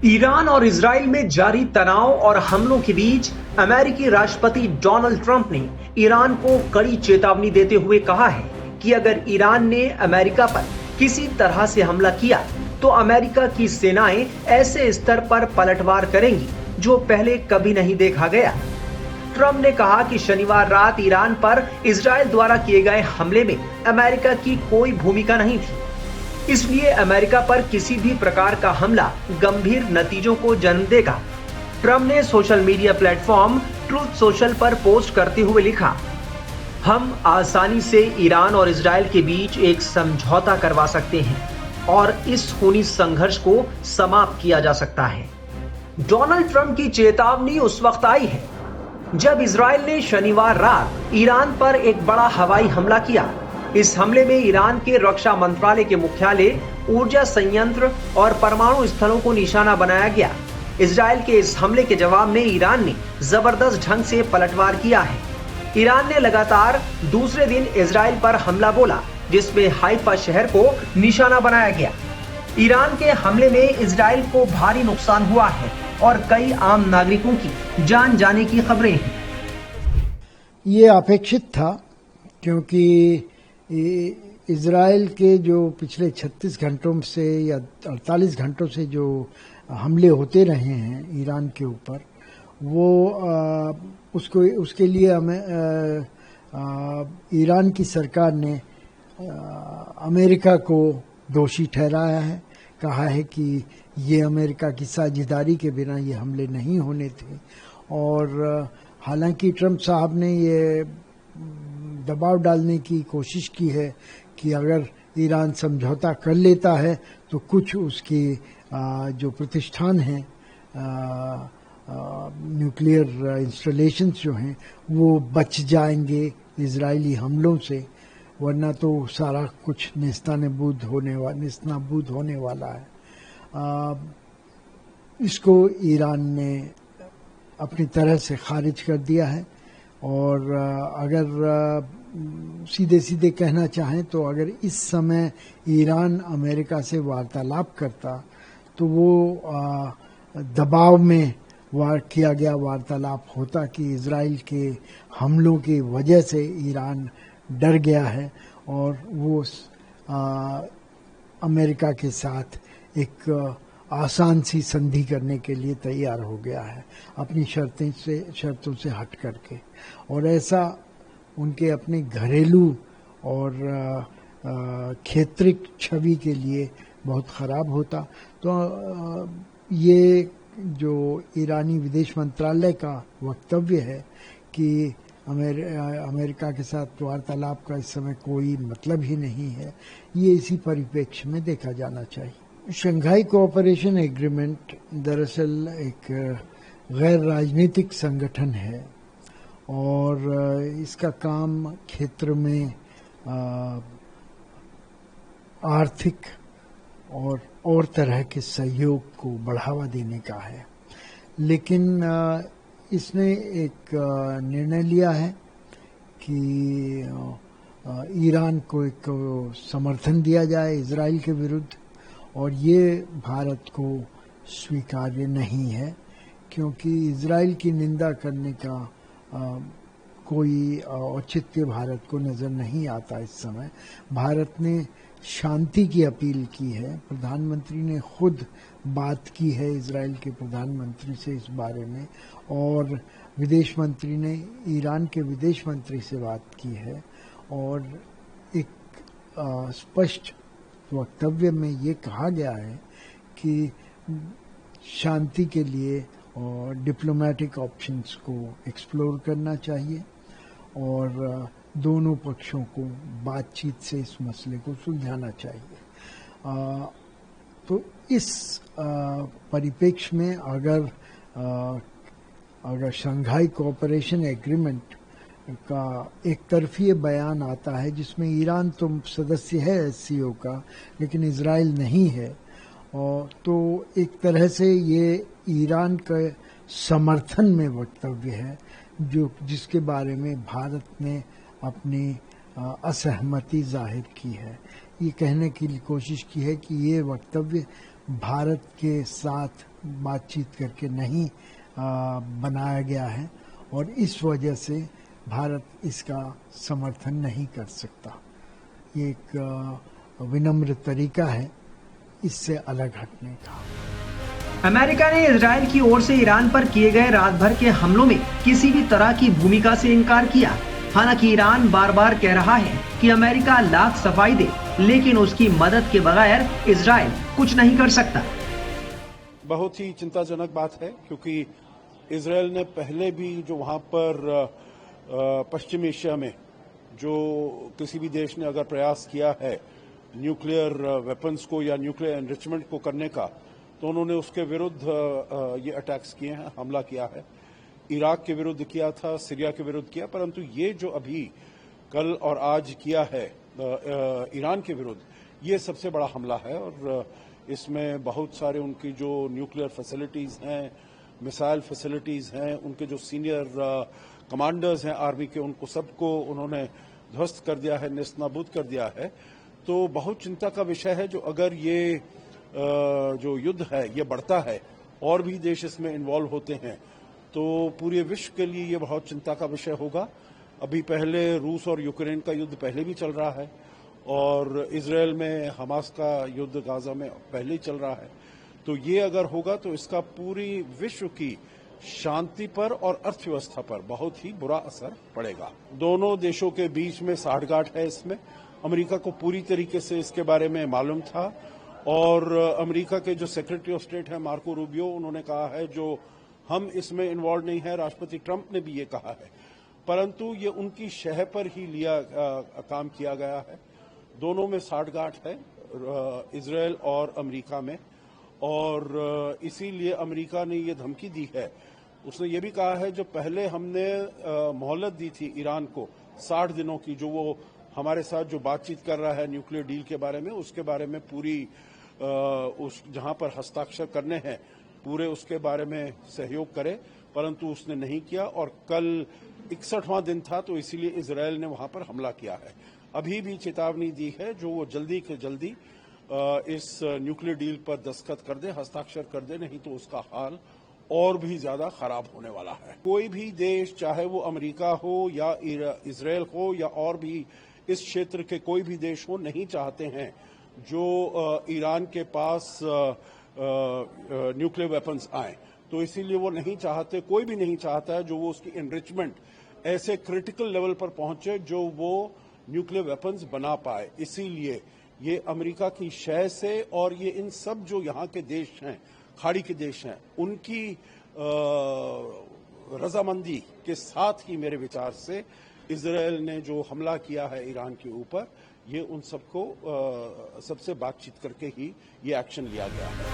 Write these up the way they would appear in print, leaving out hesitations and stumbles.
Iran और Israel में जारी तनाव और हमलों के बीच अमेरिकी राष्ट्रपति डोनाल्ड ट्रंप ने ईरान को कड़ी चेतावनी देते हुए कहा है कि अगर ईरान ने अमेरिका पर किसी तरह से हमला किया तो अमेरिका की सेनाएं ऐसे स्तर पर पलटवार करेंगी जो पहले कभी नहीं देखा गया। ट्रंप ने कहा कि शनिवार रात ईरान पर इजराइल द्वारा किए गए हमले में अमेरिका की कोई भूमिका नहीं थी, इसलिए अमेरिका पर किसी भी प्रकार का हमला गंभीर नतीजों को जन्म देगा। ट्रंप ने social media platform truth social पर पोस्ट करते हुए लिखा, हम आसानी से ईरान और इजराइल के बीच एक समझौता करवा सकते हैं और इस खूनी संघर्ष को समाप्त किया जा सकता है। डोनाल्ड ट्रंप की चेतावनी उस वक्त आई है जब इजराइल ने शनिवार रात ईरान पर एक बड़ा हवाई हमला किया। इस हमले में ईरान के रक्षा मंत्रालय के मुख्यालय, ऊर्जा संयंत्र और परमाणु स्थलों को निशाना बनाया गया। इजराइल के इस हमले के जवाब में ईरान ने जबरदस्त ढंग से पलटवार किया है। ईरान ने लगातार दूसरे दिन इजराइल पर हमला बोला, जिसमें हाइफा शहर को निशाना बनाया गया। ईरान के हमले में इजराइल को भारी नुकसान हुआ है और कई आम नागरिकों की जान जाने की खबरें हैं। ये अपेक्षित था, क्योंकि इजराइल के जो पिछले 36 घंटों से या 48 घंटों से जो हमले होते रहे हैं ईरान के ऊपर, वो उसके लिए हमें ईरान की सरकार ने अमेरिका को दोषी ठहराया है। कहा है कि ये अमेरिका की साझेदारी के बिना ये हमले नहीं होने थे। और हालांकि ट्रंप साहब ने ये दबाव डालने की कोशिश की है कि अगर ईरान समझौता कर लेता है तो कुछ उसके जो प्रतिष्ठान हैं, न्यूक्लियर इंस्टॉलेशंस जो हैं, वो बच जाएंगे इजरायली हमलों से, वरना तो सारा कुछ नेस्तनाबूद होने वाला है। इसको ईरान ने अपनी तरह से खारिज कर दिया है। और अगर सीधे सीधे कहना चाहें तो अगर इस समय ईरान अमेरिका से वार्तालाप करता तो वो दबाव में किया गया वार्तालाप होता कि इजराइल के हमलों की वजह से ईरान डर गया है और वो अमेरिका के साथ एक आसान सी संधि करने के लिए तैयार हो गया है, अपनी शर्तों से हट करके। और ऐसा उनके अपने घरेलू और क्षेत्रीय छवि के लिए बहुत खराब होता। तो ये जो ईरानी विदेश मंत्रालय का वक्तव्य है कि अमेरिका के साथ वार्तालाप का इस समय कोई मतलब ही नहीं है, ये इसी परिप्रेक्ष्य में देखा जाना चाहिए। शंघाई कोऑपरेशन एग्रीमेंट दरअसल एक गैर राजनीतिक संगठन है और इसका काम क्षेत्र में आर्थिक और तरह के सहयोग को बढ़ावा देने का है। लेकिन इसने एक निर्णय लिया है कि ईरान को एक समर्थन दिया जाए इजराइल के विरुद्ध, और ये भारत को स्वीकार्य नहीं है, क्योंकि इजराइल की निंदा करने का कोई औचित्य भारत को नजर नहीं आता। इस समय भारत ने शांति की अपील की है, प्रधानमंत्री ने खुद बात की है इजराइल के प्रधानमंत्री से इस बारे में, और विदेश मंत्री ने ईरान के विदेश मंत्री से बात की है। और एक स्पष्ट वक्तव्य में ये कहा गया है कि शांति के लिए और डिप्लोमेटिक ऑप्शंस को एक्सप्लोर करना चाहिए और दोनों पक्षों को बातचीत से इस मसले को सुलझाना चाहिए। तो इस परिप्रेक्ष्य में अगर शंघाई कोऑपरेशन एग्रीमेंट का एक तरफी बयान आता है जिसमें ईरान तो सदस्य है एससीओ का लेकिन इजराइल नहीं है, और तो एक तरह से ये ईरान के समर्थन में वक्तव्य है जिसके बारे में भारत ने अपनी असहमति जाहिर की है। ये कहने की कोशिश की है कि ये वक्तव्य भारत के साथ बातचीत करके नहीं बनाया गया है और इस वजह से भारत इसका समर्थन नहीं कर सकता। ये एक विनम्र तरीका है इससे अलग हटने का। अमेरिका ने इजराइल की ओर से ईरान पर किए गए रात भर के हमलों में किसी भी तरह की भूमिका से इनकार किया। हालांकि ईरान बार बार कह रहा है कि अमेरिका लाख सफाई दे, लेकिन उसकी मदद के बगैर इजराइल कुछ नहीं कर सकता। बहुत ही चिंताजनक बात है, क्योंकि इजराइल ने पहले भी जो वहां पर पश्चिम एशिया में जो किसी भी देश ने अगर प्रयास किया है न्यूक्लियर वेपन्स को या न्यूक्लियर एनरिचमेंट को करने का, तो उन्होंने उसके विरुद्ध ये अटैक्स किए हैं, हमला किया है। इराक के विरुद्ध किया था, सीरिया के विरुद्ध किया, परंतु ये जो अभी कल और आज किया है ईरान के विरुद्ध, ये सबसे बड़ा हमला है। और इसमें बहुत सारे उनकी जो न्यूक्लियर फैसिलिटीज हैं, मिसाइल फैसिलिटीज हैं, उनके जो सीनियर कमांडर्स हैं आर्मी के, उनको सबको उन्होंने ध्वस्त कर दिया है, नेस्तनाबूद कर दिया है। तो बहुत चिंता का विषय है जो अगर ये जो युद्ध है ये बढ़ता है और भी देश इसमें इन्वॉल्व होते हैं तो पूरे विश्व के लिए ये बहुत चिंता का विषय होगा। अभी पहले रूस और यूक्रेन का युद्ध पहले भी चल रहा है और इजराइल में हमास का युद्ध गाजा में पहले ही चल रहा है। तो ये अगर होगा तो इसका पूरी विश्व की शांति पर और अर्थव्यवस्था पर बहुत ही बुरा असर पड़ेगा। दोनों देशों के बीच में साठगांठ है। इसमें अमेरिका को पूरी तरीके से इसके बारे में मालूम था और अमेरिका के जो सेक्रेटरी ऑफ स्टेट है मार्को रूबियो, उन्होंने कहा है जो हम इसमें इन्वॉल्व नहीं है। राष्ट्रपति ट्रंप ने भी ये कहा है, परंतु ये उनकी शह पर ही काम किया गया है। दोनों में साठगांठ है, इजराइल और अमेरिका में, और इसीलिए अमेरिका ने ये धमकी दी है। उसने ये भी कहा है जो पहले हमने मोहलत दी थी ईरान को 60 दिनों की, जो वो हमारे साथ जो बातचीत कर रहा है न्यूक्लियर डील के बारे में, उसके बारे में पूरी उस जहां पर हस्ताक्षर करने हैं पूरे उसके बारे में सहयोग करे, परंतु उसने नहीं किया। और कल 61वां दिन था, तो इसीलिए इजराइल ने वहां पर हमला किया है। अभी भी चेतावनी दी है जो वो जल्दी से जल्दी इस न्यूक्लियर डील पर दस्तखत कर दे, हस्ताक्षर कर दे, नहीं तो उसका हाल और भी ज्यादा खराब होने वाला है। कोई भी देश, चाहे वो अमेरिका हो या इजराइल हो या और भी इस क्षेत्र के कोई भी देश हो, नहीं चाहते हैं जो ईरान के पास न्यूक्लियर वेपन्स आए। तो इसीलिए वो नहीं चाहते, कोई भी नहीं चाहता है जो वो उसकी एनरिचमेंट ऐसे क्रिटिकल लेवल पर पहुंचे जो वो न्यूक्लियर वेपन्स बना पाए। इसीलिए ये अमेरिका की शय से और ये इन सब जो यहाँ के देश हैं, खाड़ी के देश हैं, उनकी रजामंदी के साथ ही मेरे विचार से इजराइल ने जो हमला किया है ईरान के ऊपर, ये उन सबको सबसे बातचीत करके ही ये एक्शन लिया गया है।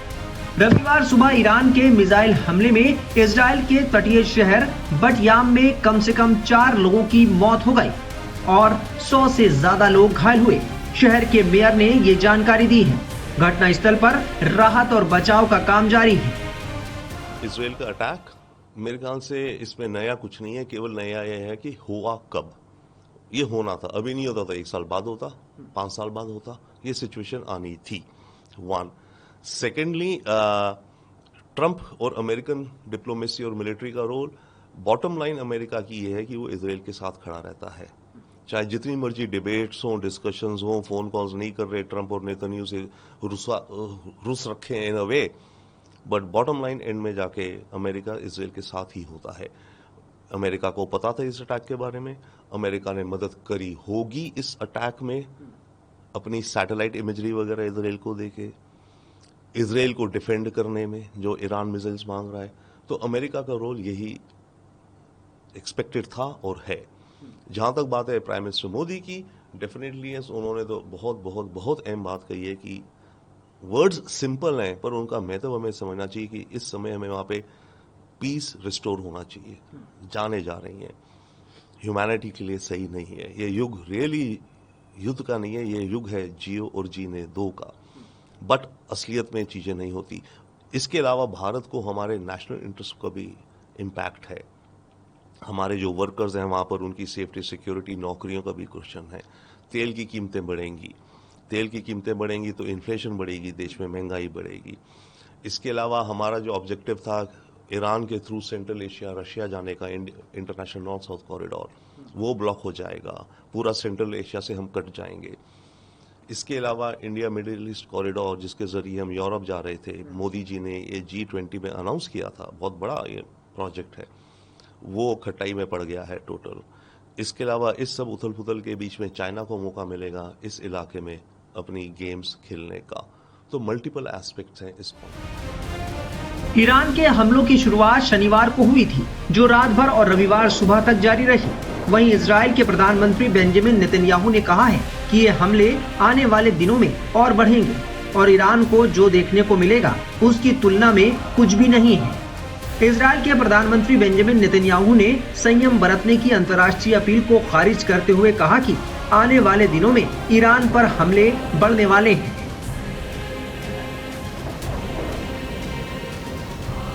रविवार सुबह ईरान के मिसाइल हमले में इजराइल के तटीय शहर बटयाम में कम से कम 4 लोगों की मौत हो गई और 100 से ज्यादा लोग घायल हुए। शहर के मेयर ने ये जानकारी दी है। घटनास्थल पर राहत और बचाव का काम जारी है। इजराइल का अटैक, मेरे ख्याल से इसमें नया कुछ नहीं है, केवल नया यह है कि हुआ कब। ये होना था, अभी नहीं होता था, 1 साल बाद होता, 5 साल बाद होता, ये सिचुएशन आनी थी। 1 सेकेंडली, ट्रंप और अमेरिकन डिप्लोमेसी और मिलिट्री का रोल, बॉटम लाइन अमेरिका की ये है कि वो इजराइल के साथ खड़ा रहता है। चाहे जितनी मर्जी डिबेट्स हों, डिस्कशंस हों, फोन कॉल्स नहीं कर रहे ट्रंप और नेतन्याहू से रुस रखे इन अ वे, बट बॉटम लाइन एंड में जाके अमेरिका इजराइल के साथ ही होता है। अमेरिका को पता था इस अटैक के बारे में, अमेरिका ने मदद करी होगी इस अटैक में, अपनी सैटेलाइट इमेजरी वगैरह इजराइल को देके, इजराइल को डिफेंड करने में जो ईरान मिसाइल्स मांग रहा है। तो अमेरिका का रोल यही एक्सपेक्टेड था और है। जहां तक बात है प्राइम मिनिस्टर मोदी की, डेफिनेटली उन्होंने तो बहुत बहुत बहुत अहम बात कही है कि वर्ड्स सिंपल हैं पर उनका महत्व हमें समझना चाहिए कि इस समय हमें वहां पे पीस रिस्टोर होना चाहिए। जाने जा रही हैं, ह्यूमैनिटी के लिए सही नहीं है ये युग, रियली युद्ध का नहीं है, ये युग है जियो और जीने दो का। बट असलियत में चीजें नहीं होती। इसके अलावा भारत को हमारे नेशनल इंटरेस्ट का भी इम्पैक्ट है। हमारे जो वर्कर्स हैं वहां पर उनकी सेफ्टी, सिक्योरिटी, नौकरियों का भी क्वेश्चन है। तेल की कीमतें बढ़ेंगी, तेल की कीमतें बढ़ेंगी तो इन्फ्लेशन बढ़ेगी, देश में महंगाई बढ़ेगी। इसके अलावा हमारा जो ऑब्जेक्टिव था ईरान के थ्रू सेंट्रल एशिया रशिया जाने का, इंटरनेशनल नॉर्थ साउथ कॉरिडोर, वो ब्लॉक हो जाएगा, पूरा सेंट्रल एशिया से हम कट जाएंगे। इसके अलावा इंडिया मिडिल ईस्ट कॉरिडोर जिसके जरिए हम यूरोप जा रहे थे, मोदी जी ने ये G20 में अनाउंस किया था, बहुत बड़ा ये प्रोजेक्ट है, वो खटाई में पड़ गया है टोटल। इसके अलावा इस सब उथल पुथल के बीच में चाइना को मौका मिलेगा इस इलाके में अपनी गेम्स खेलने का। तो मल्टीपल एस्पेक्ट्स हैं इस पर। ईरान के हमलों की शुरुआत शनिवार को हुई थी, जो रात भर और रविवार सुबह तक जारी रही। वहीं इजराइल के प्रधानमंत्री बेंजामिन नेतन्याहू ने कहा है कि ये हमले आने वाले दिनों में और बढ़ेंगे और ईरान को जो देखने को मिलेगा उसकी तुलना में कुछ भी नहीं है। इजराइल के प्रधानमंत्री बेंजामिन नेतन्याहू ने संयम बरतने की अंतर्राष्ट्रीय अपील को खारिज करते हुए कहा कि आने वाले दिनों में ईरान पर हमले बढ़ने वाले हैं।